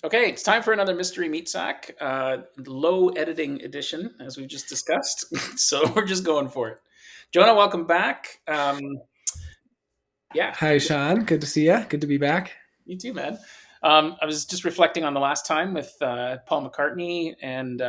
Okay, it's time for another mystery meat sack, low editing edition, as we've just discussed. So we're just going for it. Jonah, welcome back. Yeah, Hi, Sean. Good to see you. Good to be back. you too, man. I was just reflecting on the last time with Paul McCartney and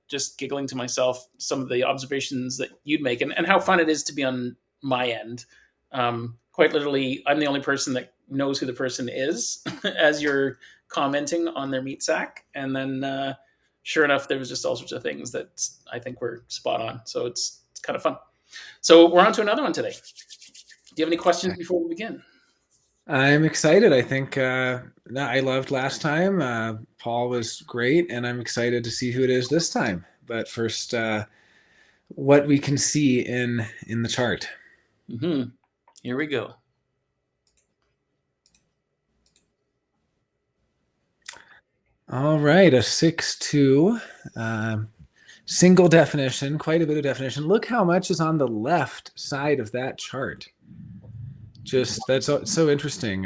just giggling to myself some of the observations that you'd make and how fun it is to be on my end. Quite literally, I'm the only person that knows who the person is as you're commenting on their meat sack. And then, sure enough, there was just all sorts of things that I think were spot on. So it's kind of fun. So we're on to another one today. Do you have any questions before we begin? I'm excited. I think I loved last time. Paul was great, and I'm excited to see who it is this time. But first, what we can see in the chart. Mm-hmm. Here we go. All right, a 6-2, single definition, quite a bit of definition. Look how much is on the left side of that chart. Just that's so interesting.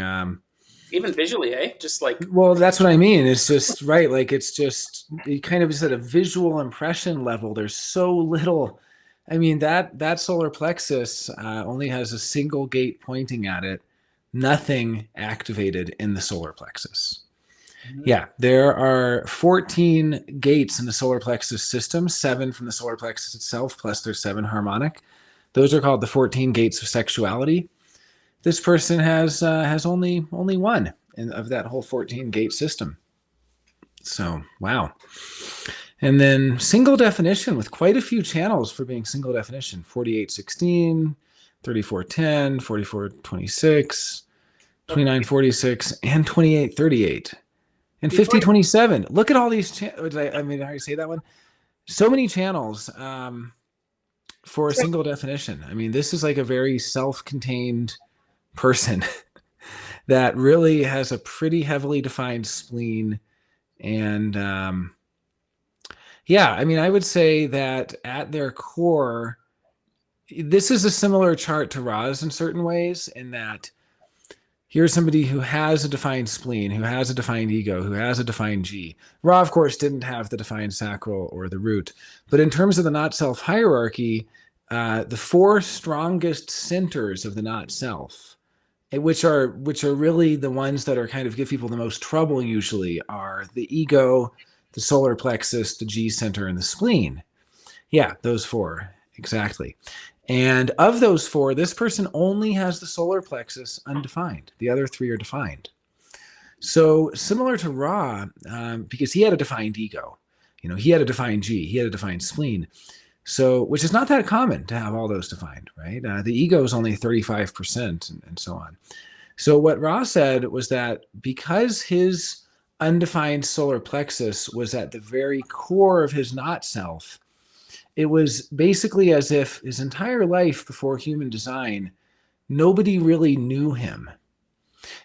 Even visually, eh? Just like Well, that's what I mean. It's just right. Like it's just it kind of is at a visual impression level. There's so little. I mean that solar plexus only has a single gate pointing at it. Nothing activated in the solar plexus. Yeah, there are 14 gates in the solar plexus system. 7 from the solar plexus itself, plus there's 7 harmonic. Those are called the 14 gates of sexuality. This person has only one of that whole 14 gate system. So wow. And then single definition with quite a few channels for being single definition: 4816, 3410, 4426, 2946, and 2838, and 5027. Look at all these channels. I mean, how do you say that one? So many channels for a single definition. I mean, this is like a very self-contained person that really has a pretty heavily defined spleen. And yeah, I mean, I would say that at their core, this is a similar chart to Ra's in certain ways, in that here's somebody who has a defined spleen, who has a defined ego, who has a defined G. Ra, of course, didn't have the defined sacral or the root. But in terms of the not self hierarchy, the 4 strongest centers of the not self, which are really the ones that are kind of give people the most trouble usually, are the ego, the solar plexus, the G center, and the spleen. Yeah, those 4, exactly. And of those 4, this person only has the solar plexus undefined. The other 3 are defined. So similar to Ra, because he had a defined ego, he had a defined G, he had a defined spleen. So, which is not that common to have all those defined, right? The ego is only 35% and so on. So what Ra said was that because his undefined solar plexus was at the very core of his not self, it was basically as if his entire life before human design, nobody really knew him.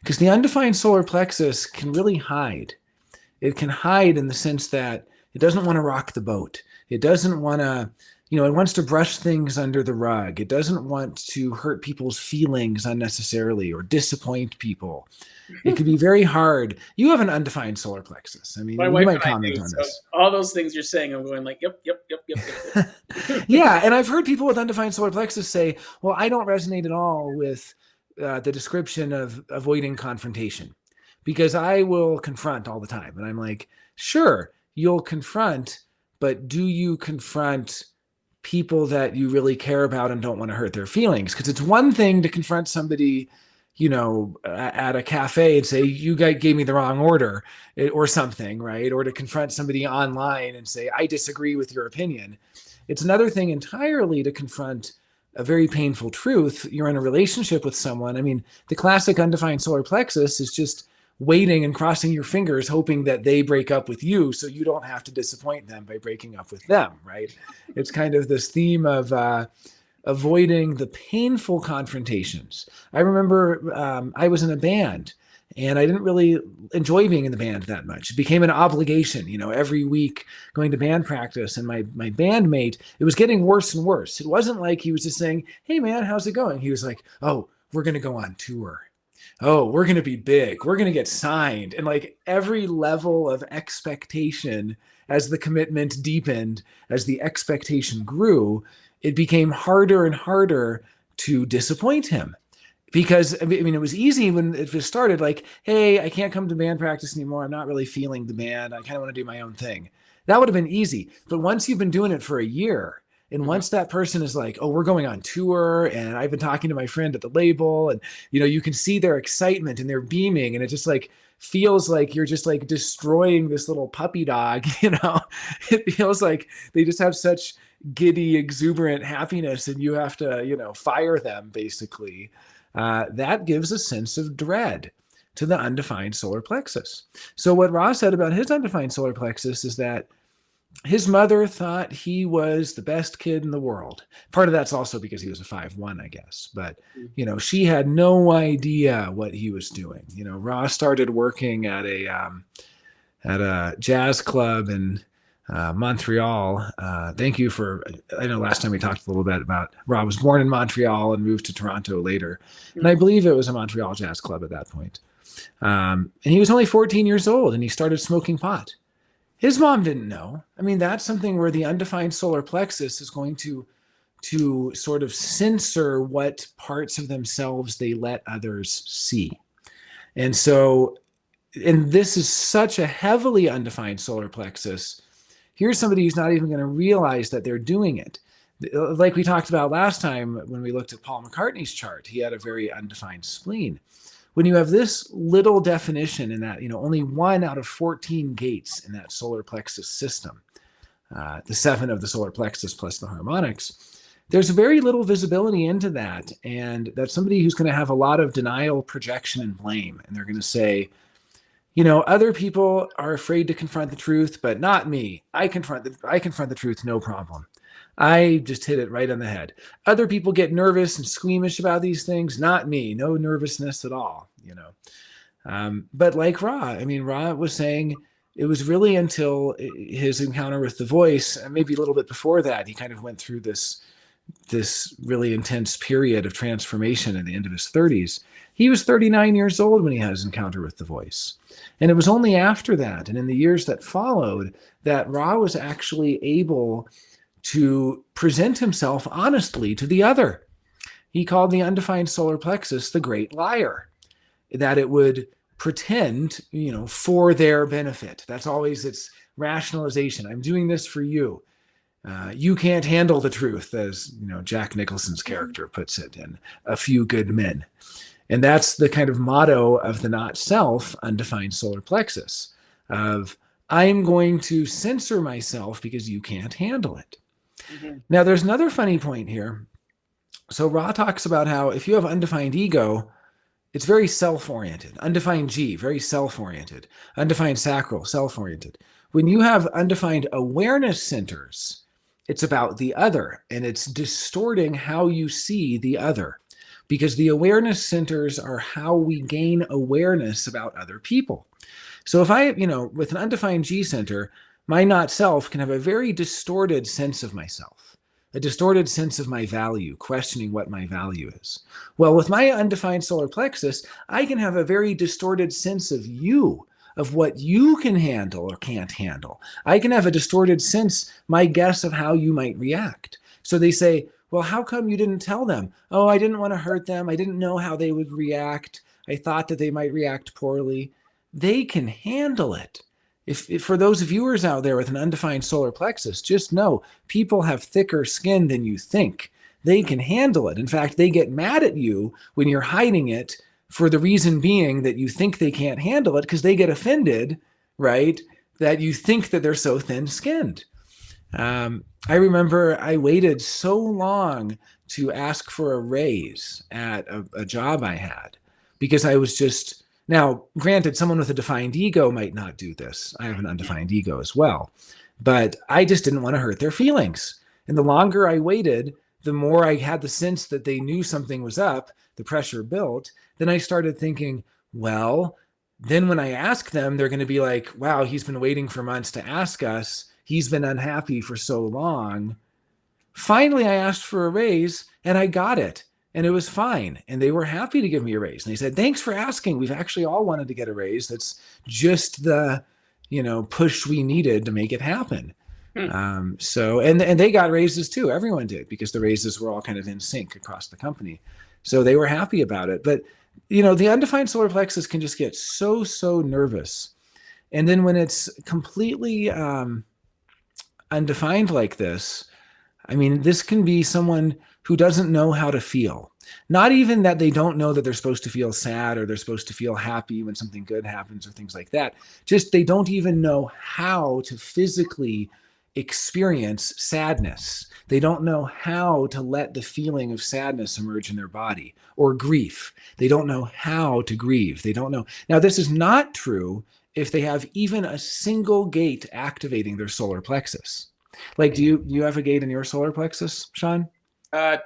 Because the undefined solar plexus can really hide. It can hide in the sense that it doesn't want to rock the boat. It doesn't want to, it wants to brush things under the rug. It doesn't want to hurt people's feelings unnecessarily or disappoint people. It could be very hard. You have an undefined solar plexus. I mean, my you wife might and I comment do. on So this. all those things you're saying, I'm going like, yep, yep, yep, yep, yep. Yeah, and I've heard people with undefined solar plexus say, well, I don't resonate at all with the description of avoiding confrontation because I will confront all the time. And I'm like, sure, you'll confront, but do you confront people that you really care about and don't want to hurt their feelings? Because it's one thing to confront somebody, at a cafe and say, you guys gave me the wrong order or something, right? Or to confront somebody online and say, I disagree with your opinion. It's another thing entirely to confront a very painful truth. You're in a relationship with someone. I mean, the classic undefined solar plexus is just waiting and crossing your fingers, hoping that they break up with you so you don't have to disappoint them by breaking up with them, right? It's kind of this theme of avoiding the painful confrontations. I remember I was in a band and I didn't really enjoy being in the band that much. It became an obligation, every week going to band practice. And my bandmate, it was getting worse and worse. It wasn't like he was just saying, hey man, how's it going? He was like, oh, we're going to go on tour. Oh, we're going to be big. We're going to get signed. And like every level of expectation, as the commitment deepened, as the expectation grew, it became harder and harder to disappoint him. Because I mean, it was easy when it first started, like, hey, I can't come to band practice anymore. I'm not really feeling the band. I kind of want to do my own thing. That would have been easy. But once you've been doing it for a year, and Mhm. once that person is like, oh, we're going on tour, and I've been talking to my friend at the label, and you can see their excitement and they're beaming, and it just like feels like you're just like destroying this little puppy dog. It feels like they just have such giddy, exuberant happiness, and you have to, fire them basically. That gives a sense of dread to the undefined solar plexus. So, what Ra said about his undefined solar plexus is that his mother thought he was the best kid in the world. Part of that's also because he was a 5'1", I guess. But, she had no idea what he was doing. Ra started working at a jazz club in Montreal. Thank you for, I know last time we talked a little bit about Rob was born in Montreal and moved to Toronto later. And I believe it was a Montreal jazz club at that point. And he was only 14 years old and he started smoking pot. His mom didn't know. I mean, that's something where the undefined solar plexus is going to sort of censor what parts of themselves they let others see. And so, and this is such a heavily undefined solar plexus. Here's somebody who's not even going to realize that they're doing it. Like we talked about last time when we looked at Paul McCartney's chart, he had a very undefined spleen. When you have this little definition in that, only 1 out of 14 gates in that solar plexus system, the 7 of the solar plexus plus the harmonics, there's very little visibility into that. And that's somebody who's going to have a lot of denial, projection, and blame. And they're going to say, other people are afraid to confront the truth, but not me. I confront the truth, no problem. I just hit it right on the head. Other people get nervous and squeamish about these things, not me. No nervousness at all. But like Ra, Ra was saying it was really until his encounter with the voice, and maybe a little bit before that, he kind of went through this really intense period of transformation at the end of his 30s. He was 39 years old when he had his encounter with the voice. And it was only after that, and in the years that followed, that Ra was actually able to present himself honestly to the other. He called the undefined solar plexus the great liar, that it would pretend, for their benefit. That's always its rationalization. I'm doing this for you. You can't handle the truth, as Jack Nicholson's character puts it in A Few Good Men. And that's the kind of motto of the not self undefined solar plexus of I'm going to censor myself because you can't handle it. Mm-hmm. Now, there's another funny point here. So Ra talks about how if you have undefined ego, it's very self-oriented. Undefined G, very self-oriented. Undefined sacral, self-oriented. When you have undefined awareness centers, it's about the other, and it's distorting how you see the other, because the awareness centers are how we gain awareness about other people. So if I, with an undefined G center, my not self can have a very distorted sense of myself, a distorted sense of my value, questioning what my value is. Well, with my undefined solar plexus, I can have a very distorted sense of you, of what you can handle or can't handle. I can have a distorted sense, my guess of how you might react. So they say, well, how come you didn't tell them? Oh, I didn't want to hurt them. I didn't know how they would react. I thought that they might react poorly. They can handle it. If for those viewers out there with an undefined solar plexus, just know people have thicker skin than you think. They can handle it. In fact, they get mad at you when you're hiding it for the reason being that you think they can't handle it because they get offended, right? That you think that they're so thin-skinned. I remember I waited so long to ask for a raise at a job I had because I was just, now, granted, someone with a defined ego might not do this. I have an undefined ego as well. But I just didn't want to hurt their feelings. And the longer I waited, the more I had the sense that they knew something was up, the pressure built. Then I started thinking, well, then when I ask them, they're going to be like, wow, he's been waiting for months to ask us. He's been unhappy for so long. Finally, I asked for a raise and I got it. and it was fine. And they were happy to give me a raise. And they said, thanks for asking. We've actually all wanted to get a raise. That's just the, push we needed to make it happen. Hmm. And they got raises too. Everyone did, because the raises were all kind of in sync across the company. So they were happy about it. But, the undefined solar plexus can just get so nervous. And then when it's completely undefined like this, I mean, this can be someone who doesn't know how to feel. Not even that they don't know that they're supposed to feel sad or they're supposed to feel happy when something good happens or things like that. Just they don't even know how to physically experience sadness. They don't know how to let the feeling of sadness emerge in their body, or grief. They don't know how to grieve. They don't know. Now, this is not true if they have even a single gate activating their solar plexus. Like, do you have a gate in your solar plexus, Sean?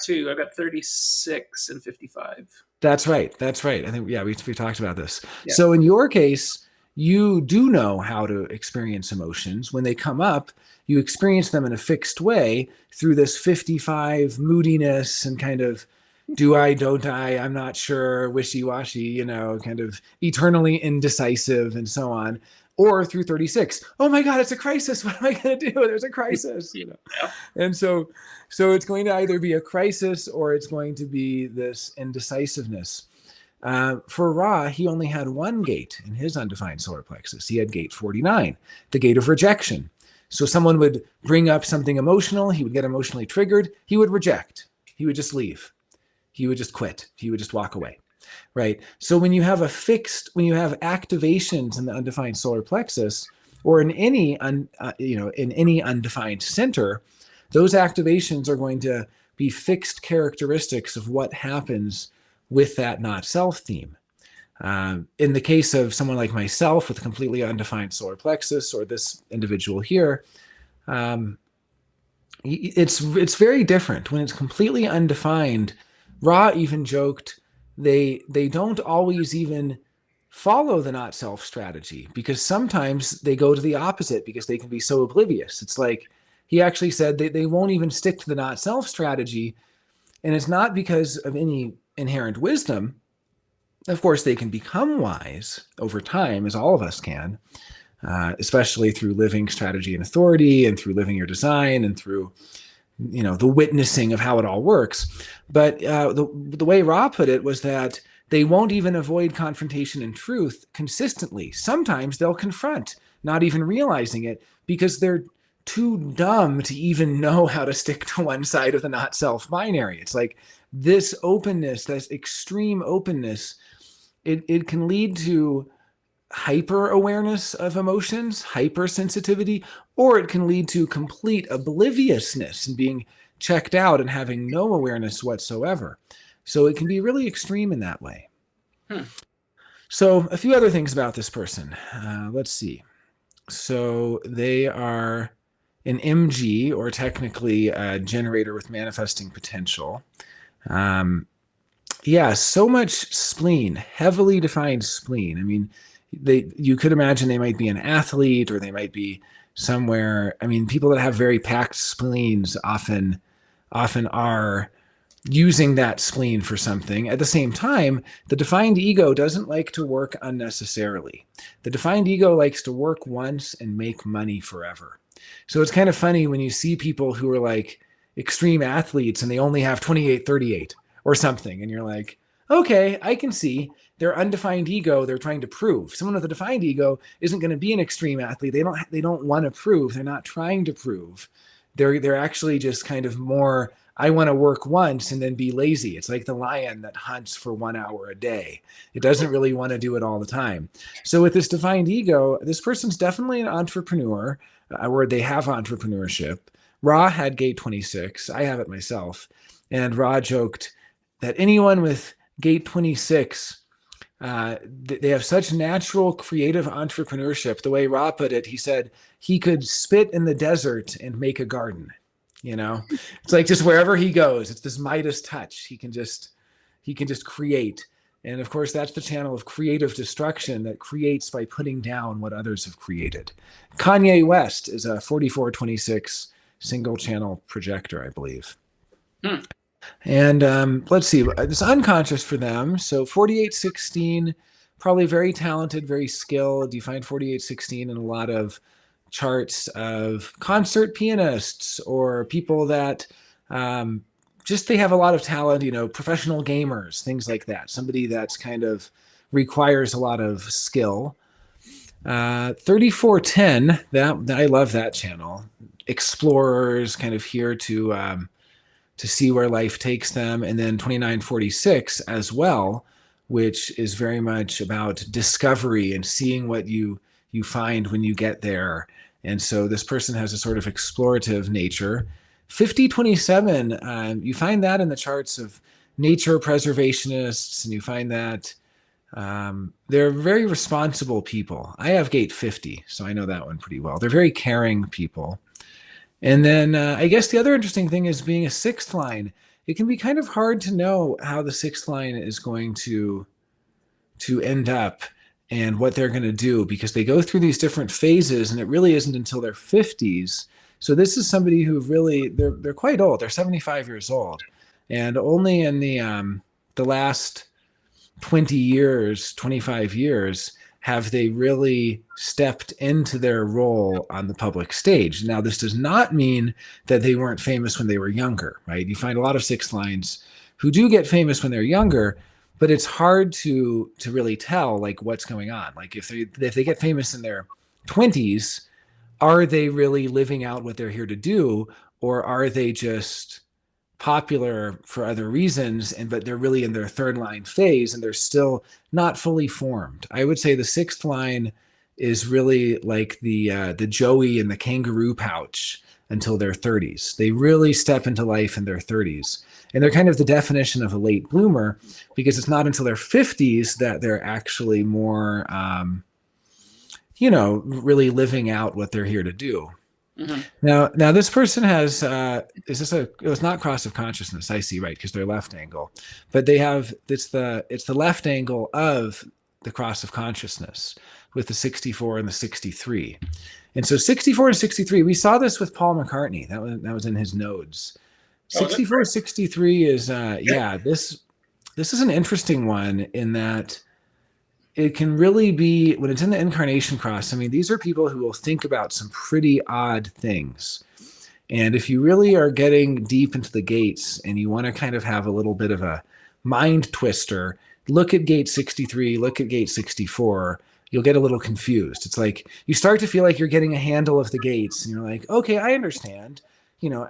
Two. I've got 36 and 55. That's right. That's right. I think, yeah, we talked about this. Yeah. So in your case, you do know how to experience emotions. When they come up, you experience them in a fixed way through this 55 moodiness and kind of do I, don't I, I'm not sure, wishy-washy, kind of eternally indecisive and so on. Or through 36. Oh my God, it's a crisis. What am I going to do? There's a crisis. Yeah. And so it's going to either be a crisis or it's going to be this indecisiveness. For Ra, he only had one gate in his undefined solar plexus. He had gate 49, the gate of rejection. So someone would bring up something emotional. He would get emotionally triggered. He would reject. He would just leave. He would just quit. He would just walk away. Right. So when you have activations in the undefined solar plexus, or in any in any undefined center, those activations are going to be fixed characteristics of what happens with that not self theme. In the case of someone like myself with a completely undefined solar plexus, or this individual here, it's very different. When it's completely undefined, Ra even joked they don't always even follow the not self strategy, because sometimes they go to the opposite because they can be so oblivious. It's like he actually said they won't even stick to the not self strategy. And it's not because of any inherent wisdom. Of course, they can become wise over time, as all of us can, especially through living strategy and authority, and through living your design, and through the witnessing of how it all works. But the way Ra put it was that they won't even avoid confrontation and truth consistently. Sometimes they'll confront, not even realizing it, because they're too dumb to even know how to stick to one side of the not self binary. It's like this openness, this extreme openness, it can lead to hyper awareness of emotions, hypersensitivity, or it can lead to complete obliviousness and being checked out and having no awareness whatsoever. So it can be really extreme in that way. So a few other things about this person. Let's see. So they are an MG, or technically a generator with manifesting potential. So much spleen, heavily defined spleen. I mean, you could imagine they might be an athlete, or they might be somewhere. I mean, people that have very packed spleens often are using that spleen for something. At the same time, the defined ego doesn't like to work unnecessarily. The defined ego likes to work once and make money forever. So it's kind of funny when you see people who are like extreme athletes and they only have 28-38 or something, and you're like, okay, I can see their undefined ego. They're trying to prove. Someone with a defined ego isn't going to be an extreme athlete. They don't want to prove. They're not trying to prove. They're actually just kind of more, I want to work once and then be lazy. It's like the lion that hunts for 1 hour a day. It doesn't really want to do it all the time. So with this defined ego, this person's definitely an entrepreneur, where they have entrepreneurship. Ra had gate 26. I have it myself. And Ra joked that anyone with gate 26, they have such natural creative entrepreneurship. The way Ra put it, he said he could spit in the desert and make a garden. It's like just wherever he goes, it's this Midas touch. He can just create. And of course, that's the channel of creative destruction that creates by putting down what others have created. Kanye West is a 4426 single channel projector, I believe. And let's see, it's unconscious for them. So 4816, probably very talented, very skilled. You find 4816 in a lot of charts of concert pianists or people that just they have a lot of talent, professional gamers, things like that. Somebody that's kind of requires a lot of skill. 3410, that I love that channel. Explorers kind of here to see where life takes them. And then 2946 as well, which is very much about discovery and seeing what you find when you get there. And so this person has a sort of explorative nature. 5027, you find that in the charts of nature preservationists, and you find that they're very responsible people. I have gate 50, so I know that one pretty well. They're very caring people. And then I guess the other interesting thing is being a sixth line. It can be kind of hard to know how the sixth line is going to end up and what they're going to do because they go through these different phases, and it really isn't until their 50s. So this is somebody who really they're quite old. They're 75 years old, and only in the last 20 years, 25 years, have they really stepped into their role on the public stage. Now, this does not mean that they weren't famous when they were younger, right? You find a lot of sixth lines who do get famous when they're younger, but it's hard to really tell like what's going on. Like if they get famous in their 20s, are they really living out what they're here to do, or are they just popular for other reasons, but they're really in their third line phase and they're still not fully formed? I would say the sixth line is really like the Joey and the kangaroo pouch until their 30s. They really step into life in their 30s. And they're kind of the definition of a late bloomer because it's not until their 50s that they're actually more, really living out what they're here to do. Mm-hmm. Now this person has it was not cross of consciousness, I see, right? Because they're left angle, but they have it's the left angle of the cross of consciousness with the 64 and the 63. And so 64 and 63, we saw this with Paul McCartney. That was in his nodes. 64, 63 is this is an interesting one in that it can really be, when it's in the incarnation cross, I mean, these are people who will think about some pretty odd things. And if you really are getting deep into the gates and you want to kind of have a little bit of a mind twister, look at gate 63, look at gate 64. You'll get a little confused. It's like you start to feel like you're getting a handle of the gates and you're like, okay, I understand.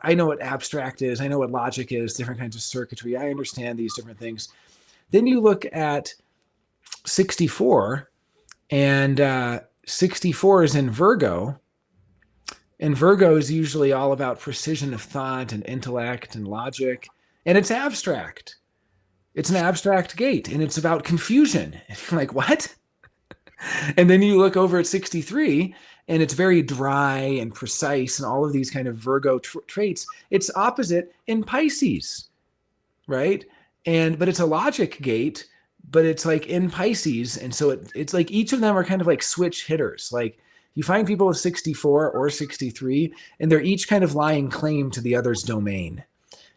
I know what abstract is. I know what logic is, different kinds of circuitry. I understand these different things. Then you look at 64, and 64 is in Virgo, and Virgo is usually all about precision of thought and intellect and logic, and it's abstract. It's an abstract gate, and it's about confusion. And you're like, what? And then you look over at 63, and it's very dry and precise and all of these kind of Virgo traits. It's opposite in Pisces, right? But it's a logic gate, but it's like in Pisces. And so it's like each of them are kind of like switch hitters. Like you find people with 64 or 63, and they're each kind of laying claim to the other's domain.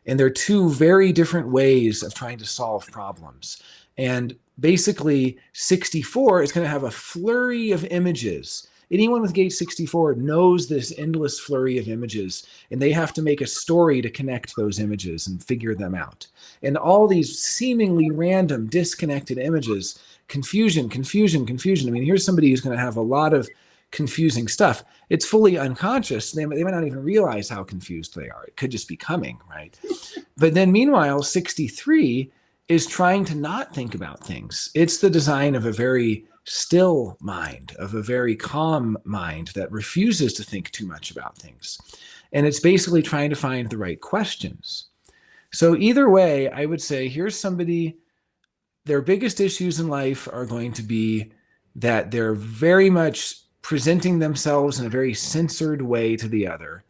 And they're two very different ways of trying to solve problems. And basically 64 is going to have a flurry of images. Anyone with gate 64 knows this endless flurry of images, and they have to make a story to connect those images and figure them out. And all these seemingly random, disconnected images, confusion. I mean, here's somebody who's going to have a lot of confusing stuff. It's fully unconscious. They might not even realize how confused they are. It could just be coming, right? But then meanwhile, 63 is trying to not think about things. It's the design of a very still mind, of a very calm mind that refuses to think too much about things. And it's basically trying to find the right questions. So either way, I would say here's somebody, their biggest issues in life are going to be that they're very much presenting themselves in a very censored way to the other,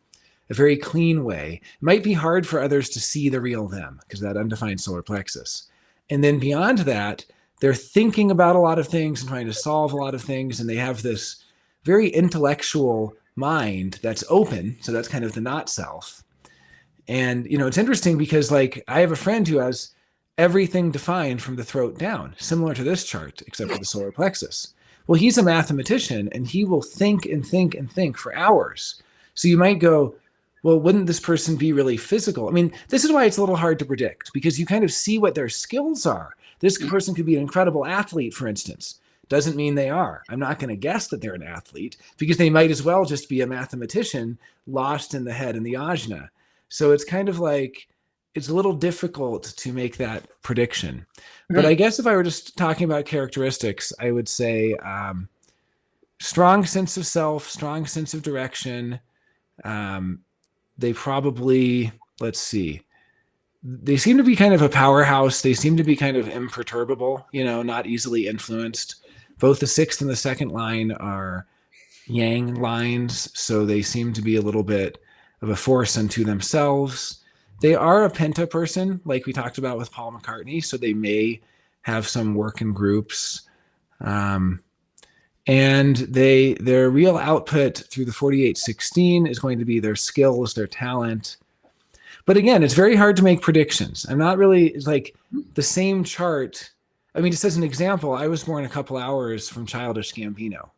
a very clean way. It might be hard for others to see the real them because that undefined solar plexus. And then beyond that, they're thinking about a lot of things and trying to solve a lot of things. And they have this very intellectual mind that's open. So that's kind of the not self. And, it's interesting because like I have a friend who has everything defined from the throat down, similar to this chart, except for the solar plexus. Well, he's a mathematician and he will think and think and think for hours. So you might go, well, wouldn't this person be really physical? I mean, this is why it's a little hard to predict because you kind of see what their skills are. This person could be an incredible athlete, for instance. Doesn't mean they are. I'm not going to guess that they're an athlete because they might as well just be a mathematician lost in the head and the ajna. So it's kind of like it's a little difficult to make that prediction. But I guess if I were just talking about characteristics, I would say strong sense of self, strong sense of direction. They probably, let's see, they seem to be kind of a powerhouse. They seem to be kind of imperturbable, not easily influenced. Both the sixth and the second line are yang lines, so they seem to be a little bit of a force unto themselves. They are a penta person, like we talked about with Paul McCartney, so they may have some work in groups. And their real output through the 4816 is going to be their skills, their talent. But again, it's very hard to make predictions. I'm not really, it's like the same chart. I mean, just as an example, I was born a couple hours from Childish Gambino,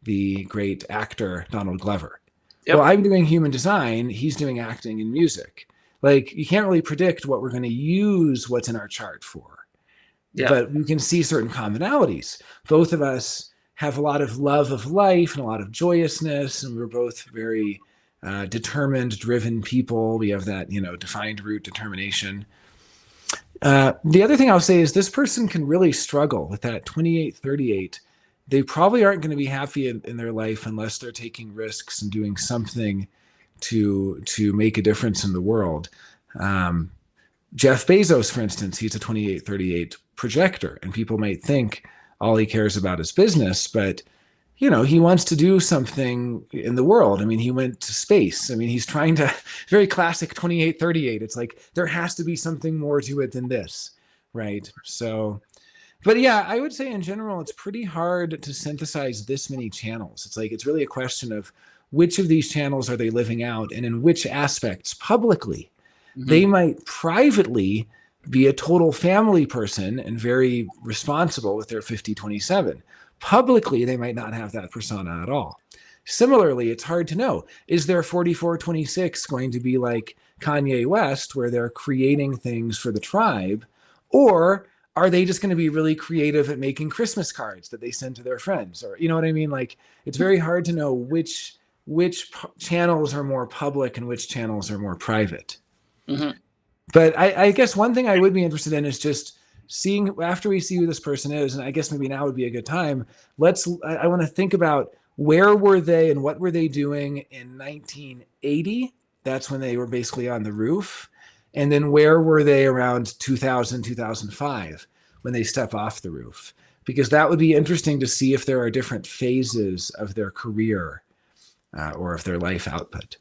the great actor Donald Glover. Yep. Well, I'm doing human design. He's doing acting and music. Like, you can't really predict what we're going to use what's in our chart for. Yeah. But we can see certain commonalities. Both of us have a lot of love of life and a lot of joyousness, and we're both very determined, driven people. We have that, defined root determination. The other thing I'll say is this person can really struggle with that 2838. They probably aren't going to be happy in their life unless they're taking risks and doing something to make a difference in the world. Jeff Bezos, for instance, he's a 2838 projector, and people might think all he cares about is business, but he wants to do something in the world. I mean, he went to space. I mean, he's trying to, very classic 2838. It's like, there has to be something more to it than this, right? So, but yeah, I would say in general, it's pretty hard to synthesize this many channels. It's like, it's really a question of which of these channels are they living out and in which aspects publicly. Mm-hmm. They might privately be a total family person and very responsible with their 5027. Publicly, they might not have that persona at all. Similarly, it's hard to know. Is their 4426 going to be like Kanye West, where they're creating things for the tribe? Or are they just going to be really creative at making Christmas cards that they send to their friends? Or, you know what I mean? Like, it's very hard to know which channels are more public and which channels are more private. Mm-hmm. But I guess one thing I would be interested in is just seeing, after we see who this person is, and I guess maybe now would be a good time, I want to think about where were they and what were they doing in 1980? That's when they were basically on the roof. And then where were they around 2000, 2005 when they step off the roof? Because that would be interesting to see if there are different phases of their career or of their life output.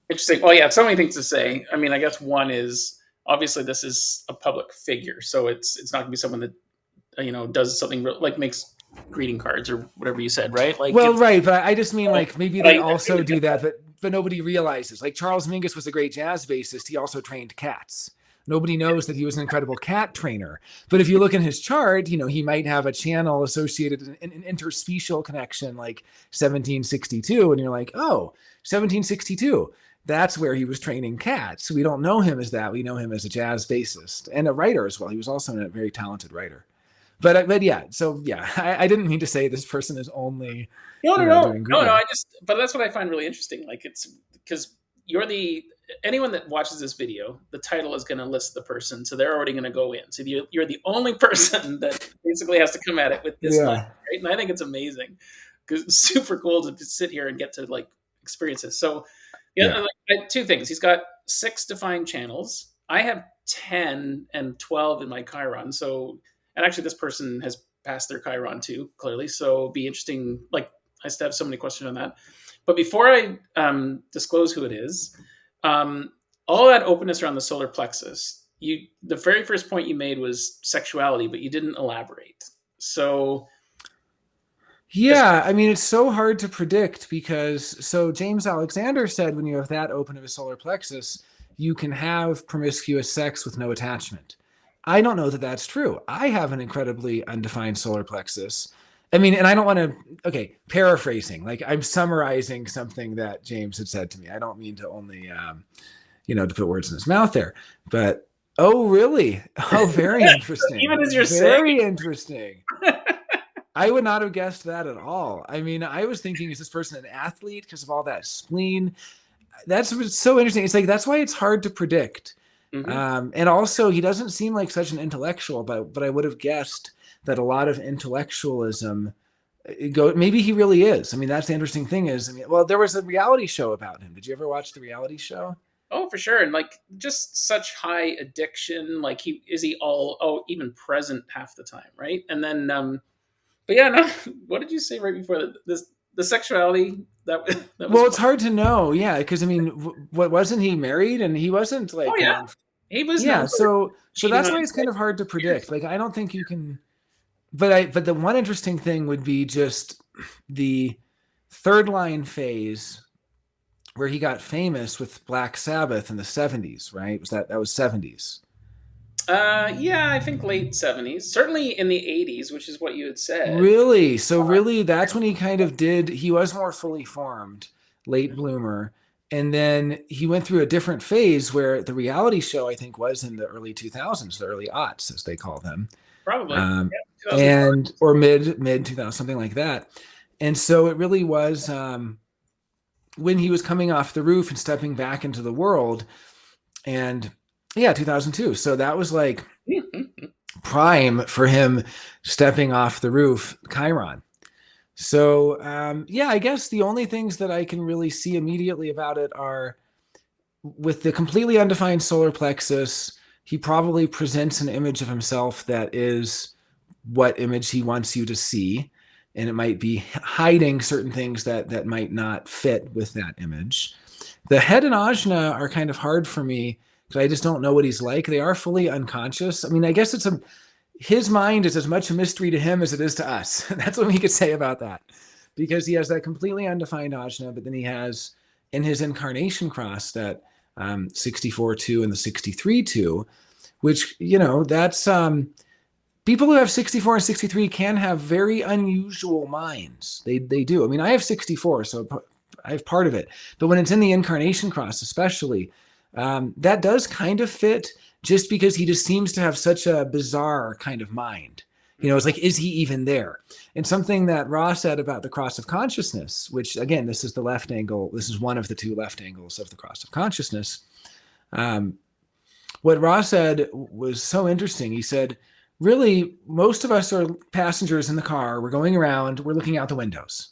Interesting. Well, yeah, so many things to say. I mean, I guess one is, obviously this is a public figure, so it's not going to be someone that does something like makes greeting cards or whatever you said, right? Like, well, right, but I just mean like maybe they also do that, but nobody realizes. Like Charles Mingus was a great jazz bassist. He also trained cats. Nobody knows that he was an incredible cat trainer. But if you look in his chart, he might have a channel associated, an interspecial connection like 1762, and you're like, oh, 1762. That's where he was training cats. We don't know him as that. We know him as a jazz bassist and a writer as well. He was also a very talented writer. But yeah, so yeah, I didn't mean to say this person is only no. But that's what I find really interesting. Like, it's because anyone that watches this video, the title is going to list the person, so they're already going to go in. So you're the only person that basically has to come at it with this line, right? And I think it's amazing because it's super cool to sit here and get to like experience this. So. Yeah, like, two things. He's got 6 defined channels. I have 10 and 12 in my Chiron. So, and actually this person has passed their Chiron too, clearly. So it'll be interesting. Like, I still have so many questions on that. But before I disclose who it is, all that openness around the solar plexus, the very first point you made was sexuality, but you didn't elaborate. So... Yeah, I mean, it's so hard to predict because, so James Alexander said when you have that open of a solar plexus, you can have promiscuous sex with no attachment. I don't know that that's true. I have an incredibly undefined solar plexus. I mean, and I don't want to, okay, paraphrasing, like I'm summarizing something that James had said to me. I don't mean to only, to put words in his mouth there, but oh, really? Oh, very interesting. Even as you're saying, Very interesting. I would not have guessed that at all. I mean, I was thinking, is this person an athlete because of all that spleen? That's what's so interesting. It's like, that's why it's hard to predict. And also, he doesn't seem like such an intellectual, but I would have guessed that a lot of intellectualism maybe he really is. I mean, that's the interesting thing is, I mean, well, there was a reality show about him. Did you ever watch the reality show? oh, for sure, and like just such high addiction. Like he all even present half the time, right? And then, but yeah, no. What did you say right before that? The sexuality that that was. Well, it's hard to know. Yeah. Because I mean, what wasn't he married and he wasn't Oh like yeah, known. he was Yeah. known for So cheating that's on why his it's kind wife of hard to for years. predict. Like, I don't think you can, but the one interesting thing would be just the third line phase where he got famous with Black Sabbath in the 70s, right? That was 70s. Yeah, I think late 70s, certainly in the 80s, which is what you had said. Really? So really that's when he kind of he was more fully formed, late bloomer. And then he went through a different phase where the reality show, I think, was in the early 2000s, the early aughts, as they call them. Probably, yeah, 2004. And or mid 2000, something like that. And so it really was when he was coming off the roof and stepping back into the world. And yeah, 2002. So that was like prime for him stepping off the roof, Chiron. So yeah, I guess the only things that I can really see immediately about it are with the completely undefined solar plexus, he probably presents an image of himself that is what image he wants you to see. And it might be hiding certain things that might not fit with that image. The head and ajna are kind of hard for me because I just don't know what he's like. They are fully unconscious. I mean, I guess his mind is as much a mystery to him as it is to us. That's what we could say about that, because he has that completely undefined ajna, but then he has in his incarnation cross that 64-2 and the 63-2, which, that's people who have 64 and 63 can have very unusual minds. They do. I mean, I have 64, so I have part of it. But when it's in the incarnation cross, especially, that does kind of fit just because he just seems to have such a bizarre kind of mind. It's like, is he even there? And something that Ross said about the cross of consciousness, which again, this is the left angle. This is one of the two left angles of the cross of consciousness. What Ross said was so interesting. He said, really, most of us are passengers in the car. We're going around, we're looking out the windows.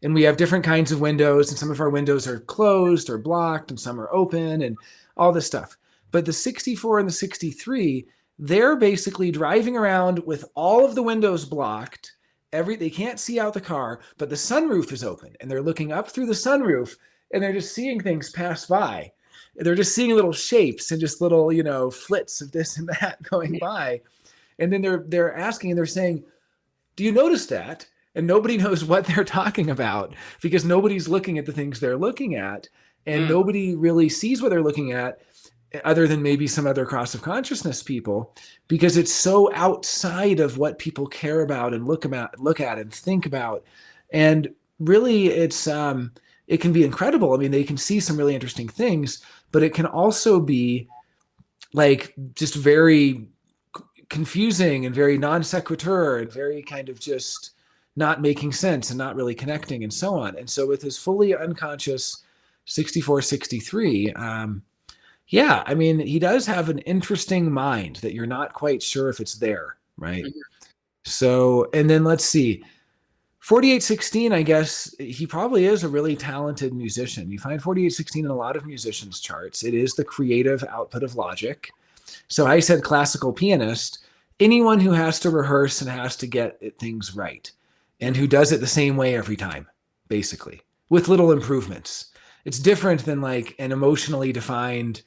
And we have different kinds of windows, and some of our windows are closed or blocked, and some are open, and all this stuff. But the 64 and the 63, they're basically driving around with all of the windows blocked. They can't see out the car, but the sunroof is open, and they're looking up through the sunroof, and they're just seeing things pass by. They're just seeing little shapes and just little, flits of this and that going by. And then they're asking and they're saying, do you notice that? And nobody knows what they're talking about because nobody's looking at the things they're looking at, and nobody really sees what they're looking at other than maybe some other cross of consciousness people, because it's so outside of what people care about and look at and think about. And really it can be incredible. I mean, they can see some really interesting things, but it can also be like just very confusing and very non sequitur and very kind of just not making sense and not really connecting and so on. And so with his fully unconscious 64, 63, yeah, I mean, he does have an interesting mind that you're not quite sure if it's there, right? So, and then let's see, 4816, I guess he probably is a really talented musician. You find 4816 in a lot of musicians' charts. It is the creative output of logic. So I said classical pianist, anyone who has to rehearse and has to get things right and who does it the same way every time, basically, with little improvements. It's different than like an emotionally defined,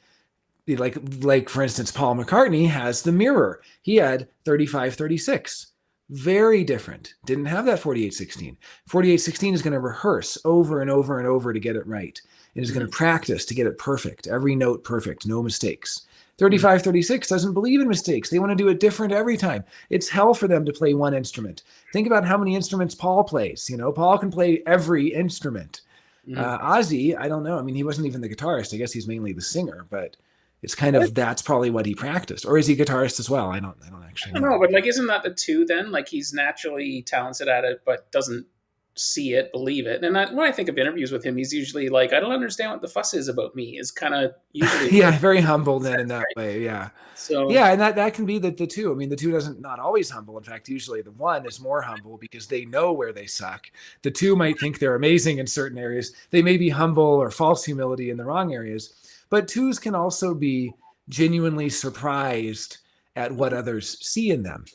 like for instance, Paul McCartney has the mirror. He had 35, 36. Very different. Didn't have that 4816. 4816 is going to rehearse over and over and over to get it right. It is going Mm-hmm. to practice to get it perfect, every note perfect, no mistakes. Mm-hmm. 3536 doesn't believe in mistakes. They want to do it different every time. It's hell for them to play one instrument. Think about how many instruments Paul plays. You know, Paul can play every instrument. Mm-hmm. Ozzy, I don't know. I mean, he wasn't even the guitarist. I guess he's mainly the singer, but it's kind of that's probably what he practiced. Or is he a guitarist as well? I don't actually I don't know, know. but like, isn't that the two then? Like, he's naturally talented at it, but doesn't see it, believe it. And when I think of interviews with him, he's usually like, "I don't understand what the fuss is about me." Is kind of usually what Yeah, very humble he then in says, that right? way. Yeah. So Yeah, and that can be the two. I mean, the two doesn't not always humble. In fact, usually the one is more humble because they know where they suck. The two might think they're amazing in certain areas. They may be humble or false humility in the wrong areas. But twos can also be genuinely surprised at what others see in them.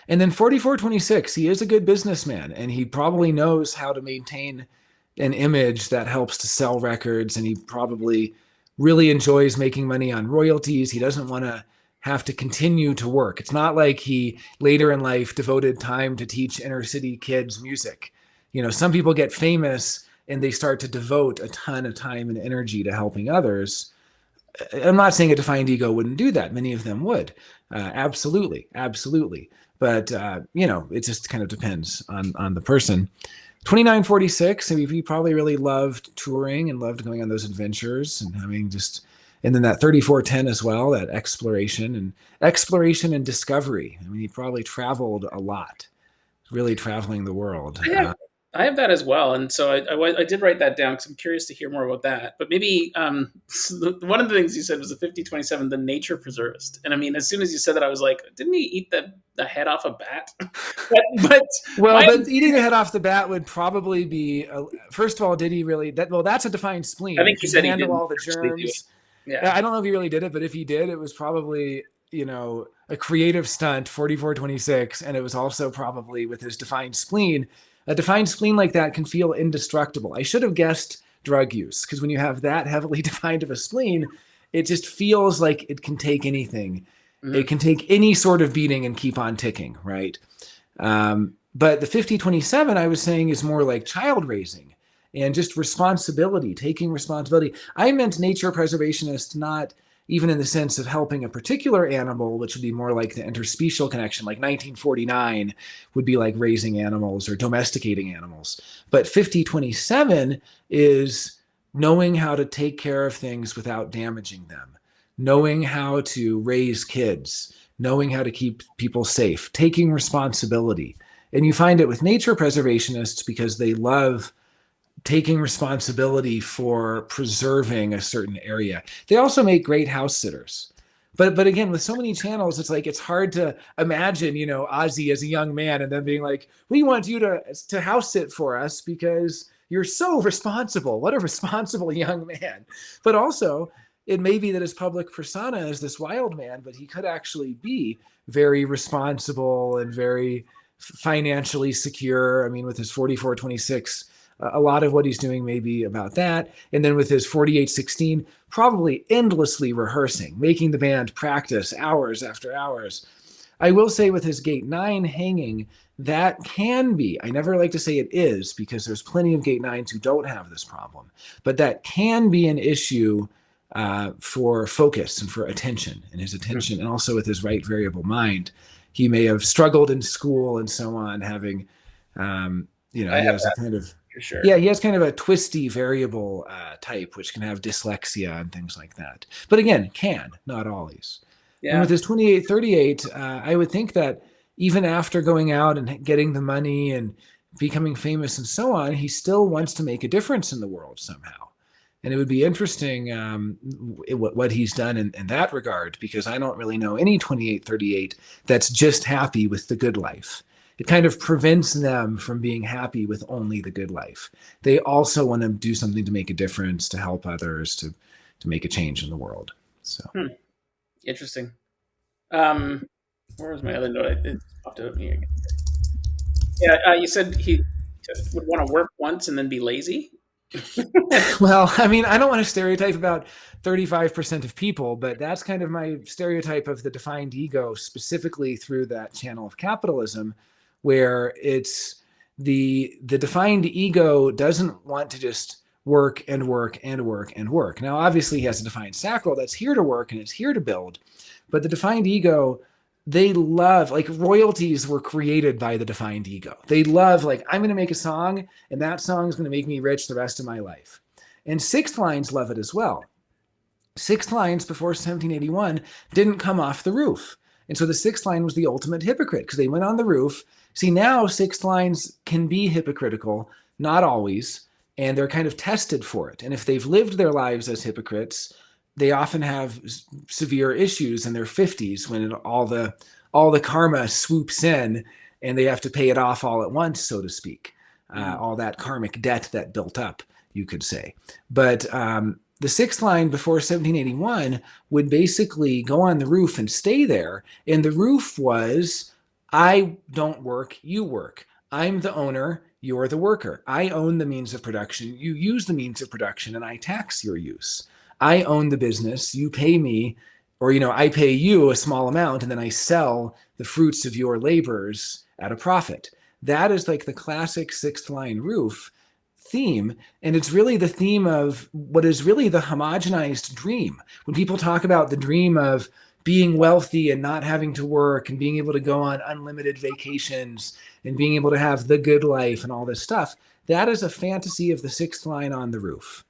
And then 4426, he is a good businessman and he probably knows how to maintain an image that helps to sell records. And he probably really enjoys making money on royalties. He doesn't want to have to continue to work. It's not like he later in life devoted time to teach inner city kids music. You know, some people get famous and they start to devote a ton of time and energy to helping others. I'm not saying a defined ego wouldn't do that. Many of them would. Absolutely, absolutely. But it just kind of depends on the person. 2946. I mean, he probably really loved touring and loved going on those adventures and having just, and then that 3410 as well, that exploration and discovery. I mean, he probably traveled a lot, really traveling the world. I have I have that as well, and so I did write that down because I'm curious to hear more about that. But maybe one of the things you said was the 5027, the nature preservist, and I mean, as soon as you said that, I was like, didn't he eat the head off a bat? but Well, my but eating the head off the bat would probably be first of all, did he really that? Well, that's a defined I spleen. think he Can he said he handle didn't all the actually do it. germs? Yeah. I don't know if he really did it, but if he did, it was probably a creative stunt, 4426, and it was also probably with his defined spleen. A defined spleen like that can feel indestructible. I should have guessed drug use because when you have that heavily defined of a spleen, it just feels like it can take anything. It Mm-hmm. can take any sort of beating and keep on ticking, right? But the 5027, I was saying, is more like child raising and just responsibility, taking responsibility. I meant nature preservationist, not even in the sense of helping a particular animal, which would be more like the interspecial connection, like 1949 would be like raising animals or domesticating animals. But 5027 is knowing how to take care of things without damaging them, knowing how to raise kids, knowing how to keep people safe, taking responsibility. And you find it with nature preservationists because they love taking responsibility for preserving a certain area. They also make great house sitters. But again, with so many channels, it's like it's hard to imagine, Ozzy as a young man and then being like, we want you to house sit for us because you're so responsible. What a responsible young man. But also, it may be that his public persona is this wild man, but he could actually be very responsible and very financially secure. I mean, with his 4426, a lot of what he's doing may be about that. And then with his 4816, probably endlessly rehearsing, making the band practice hours after hours. I will say with his gate 9 hanging, that can be, I never like to say it is because there's plenty of gate 9s who don't have this problem, but that can be an issue for focus and for attention and his attention, and also with his right variable mind. He may have struggled in school and so on, having, I he have has a that kind of, for sure. yeah, he has kind of a twisty variable type, which can have dyslexia and things like that. But again, can, not always. And with Yeah. his 2838, I would think that even after going out and getting the money and becoming famous and so on, he still wants to make a difference in the world somehow. And it would be interesting what he's done in that regard, because I don't really know any 2838 that's just happy with the good life. It kind of prevents them from being happy with only the good life. They also want to do something to make a difference, to help others, to make a change in the world. So Hmm. Interesting. Um, where was my other note? It popped out at me again. Yeah, you said he would want to work once and then be lazy. Well, I mean, I don't want to stereotype about 35% of people, but that's kind of my stereotype of the defined ego, specifically through that channel of capitalism, where it's the defined ego doesn't want to just work and work and work and work. Now, obviously, he has a defined sacral that's here to work and it's here to build, but the defined ego, they love, like, royalties were created by the defined ego. They love, like, I'm going to make a song and that song is going to make me rich the rest of my life. And sixth lines love it as well. Sixth lines before 1781 didn't come off the roof. And so the sixth line was the ultimate hypocrite because they went on the roof. See, now sixth lines can be hypocritical, not always, and they're kind of tested for it. And if they've lived their lives as hypocrites, they often have severe issues in their 50s when all the karma swoops in and they have to pay it off all at once, so to speak. All that karmic debt that built up, you could say. But the sixth line before 1781 would basically go on the roof and stay there. And the roof was, I don't work, you work. I'm the owner, you're the worker. I own the means of production, you use the means of production, and I tax your use. I own the business, you pay me, or, I pay you a small amount, and then I sell the fruits of your labors at a profit. That is like the classic sixth line roof theme. And it's really the theme of what is really the homogenized dream. When people talk about the dream of being wealthy and not having to work and being able to go on unlimited vacations and being able to have the good life and all this stuff, that is a fantasy of the sixth line on the roof.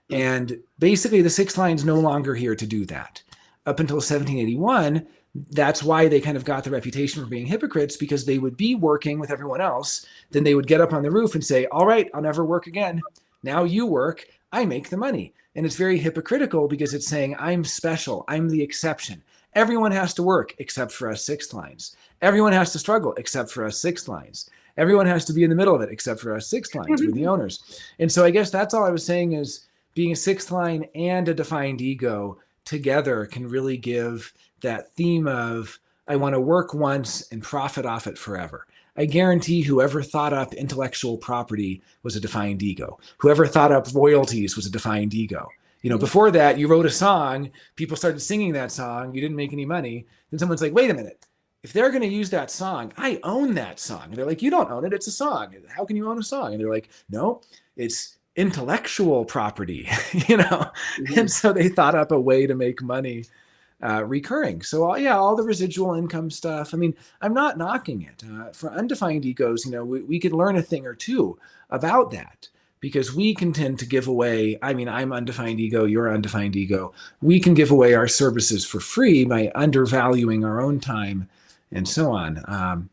And basically, the sixth line is no longer here to do that. Up until 1781, that's why they kind of got the reputation for being hypocrites, because they would be working with everyone else. Then they would get up on the roof and say, all right, I'll never work again. Now you work, I make the money. And it's very hypocritical because it's saying, I'm special, I'm the exception. Everyone has to work except for us sixth lines. Everyone has to struggle except for us sixth lines. Everyone has to be in the middle of it except for us sixth lines. We're the owners. And so I guess that's all I was saying is being a sixth line and a defined ego together can really give that theme of, I want to work once and profit off it forever. I guarantee whoever thought up intellectual property was a defined ego. Whoever thought up royalties was a defined ego. Before that, you wrote a song, people started singing that song, you didn't make any money. Then someone's like, wait a minute, if they're going to use that song, I own that song. And they're like, you don't own it, it's a song. How can you own a song? And they're like, no, it's intellectual property, And so they thought up a way to make money recurring. So all the residual income stuff. I mean, I'm not knocking it. For undefined egos, we could learn a thing or two about that, because we can tend to give away. I mean, I'm undefined ego, you're undefined ego. We can give away our services for free by undervaluing our own time and so on.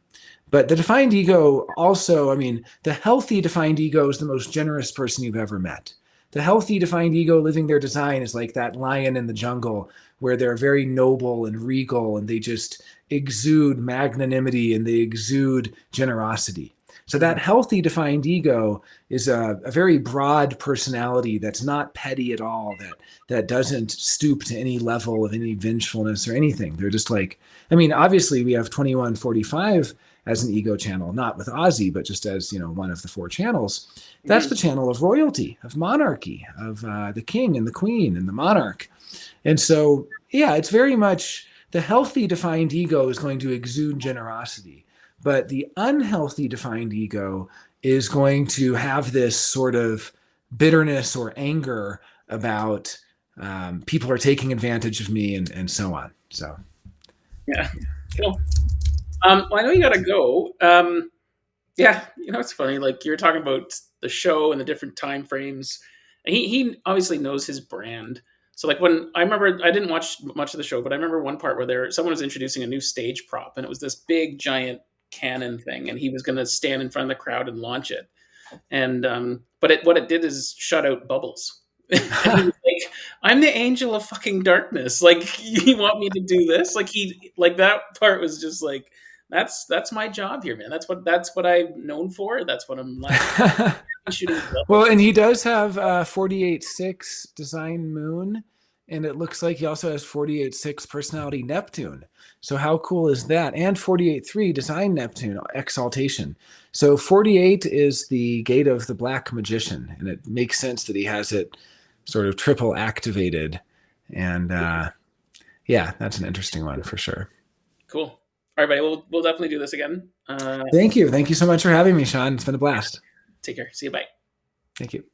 But the defined ego also, I mean, the healthy defined ego is the most generous person you've ever met. The healthy defined ego living their design is like that lion in the jungle, where they're very noble and regal and they just exude magnanimity and they exude generosity. So that healthy defined ego is a very broad personality that's not petty at all, that doesn't stoop to any level of any vengefulness or anything. They're just like, I mean, obviously we have 2145 as an ego channel, not with Ozzy, but just as, one of the four channels. That's the channel of royalty, of monarchy, of the king and the queen and the monarch. And so, it's very much the healthy defined ego is going to exude generosity, but the unhealthy defined ego is going to have this sort of bitterness or anger about people are taking advantage of me and so on. So, Yeah. Cool. Well, I know you got to go. Yeah, it's funny. Like, you were talking about the show and the different time frames. He obviously knows his brand. So, like, when I remember, I didn't watch much of the show, but I remember one part where someone was introducing a new stage prop, and it was this big giant cannon thing, and he was going to stand in front of the crowd and launch it. And but what it did is shut out bubbles. And he was like, "I'm the angel of fucking darkness. Like, you want me to do this?" Like that part was just like, that's my job here, man. That's what I'm known for. That's what I'm like shooting. Well, and he does have 48.6 design moon And it looks like he also has 48.6 personality Neptune. So how cool is that? And 48.3 design Neptune exaltation. So 48 is the gate of the black magician, and it makes sense that he has it sort of triple activated. And yeah, that's an interesting one for sure. Cool. All right, buddy. We'll definitely do this again. Thank you. Thank you so much for having me, Sean. It's been a blast. Take care. See you. Bye. Thank you.